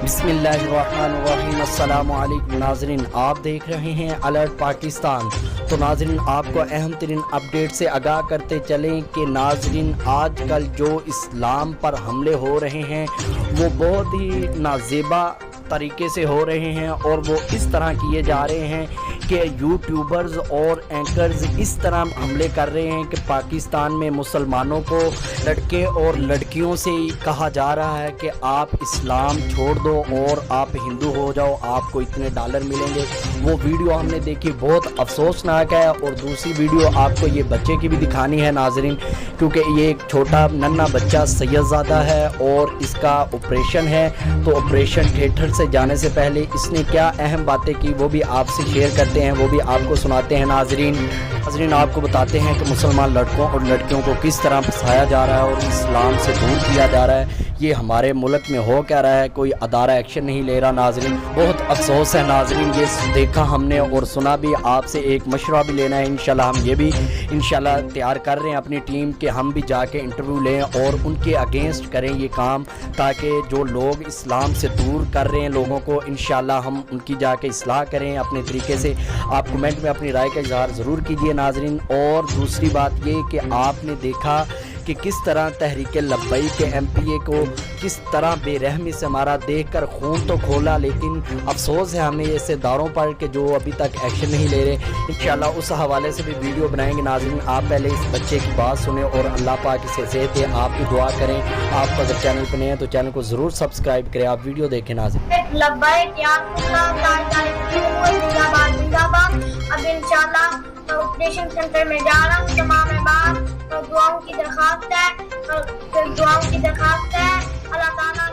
بسم اللہ الرحمن الرحیم۔ السلام علیکم ناظرین، آپ دیکھ رہے ہیں الرٹ پاکستان۔ تو ناظرین، آپ کو اہم ترین اپڈیٹ سے آگاہ کرتے چلیں کہ ناظرین، آج کل جو اسلام پر حملے ہو رہے ہیں وہ بہت ہی نازیبا طریقے سے ہو رہے ہیں، اور وہ اس طرح کیے جا رہے ہیں کہ یوٹیوبرز اور اینکرز اس طرح حملے کر رہے ہیں کہ پاکستان میں مسلمانوں کو لڑکے اور لڑکیوں سے کہا جا رہا ہے کہ آپ اسلام چھوڑ دو اور آپ ہندو ہو جاؤ، آپ کو اتنے ڈالر ملیں گے۔ وہ ویڈیو ہم نے دیکھی، بہت افسوسناک ہے۔ اور دوسری ویڈیو آپ کو یہ بچے کی بھی دکھانی ہے ناظرین، کیونکہ یہ ایک چھوٹا ننھا بچہ سید زادہ ہے اور اس کا آپریشن ہے۔ تو آپریشن تھیٹر سے جانے سے پہلے اس نے کیا اہم باتیں کی وہ بھی آپ سے شیئر کرتے ہیں، وہ بھی آپ کو سناتے ہیں ناظرین آپ کو بتاتے ہیں کہ مسلمان لڑکوں اور لڑکیوں کو کس طرح پھنسایا جا رہا ہے اور اسلام سے دور کیا جا رہا ہے۔ یہ ہمارے ملک میں ہو کیا رہا ہے، کوئی ادارہ ایکشن نہیں لے رہا ناظرین، بہت افسوس ہے ناظرین۔ یہ دیکھا ہم نے اور سنا بھی، آپ سے ایک مشورہ بھی لینا ہے۔ انشاءاللہ ہم یہ بھی انشاءاللہ تیار کر رہے ہیں اپنی ٹیم کہ ہم بھی جا کے انٹرویو لیں اور ان کے اگینسٹ کریں یہ کام، تاکہ جو لوگ اسلام سے دور کر رہے ہیں لوگوں کو، انشاءاللہ ہم ان کی جا کے اصلاح کریں اپنے طریقے سے۔ آپ کمنٹ میں اپنی رائے کا اظہار ضرور کیجیے ناظرین۔ اور دوسری بات یہ کہ آپ نے دیکھا کہ کس طرح تحریک لبیک کے ایم پی اے کو کس طرح بے رحمی سے ہمارا دیکھ کر خون تو کھولا، لیکن افسوس ہے ہمیں ایسے اداروں پر کہ جو ابھی تک ایکشن نہیں لے رہے۔ انشاءاللہ اس حوالے سے بھی ویڈیو بنائیں گے ناظرین۔ آپ پہلے اس بچے کی بات سنیں اور اللہ پاک اسے صحت دے، آپ بھی دعا کریں۔ آپ اگر چینل پہ نئے ہیں تو چینل کو ضرور سبسکرائب کریں۔ آپ ویڈیو دیکھیں ناظرین۔ لبیک یا اب انشاءاللہ آپریشن سینٹر میں جا رہا ہوں۔ تمام احباب دعاؤں کی درخواست ہے، اللہ تعالیٰ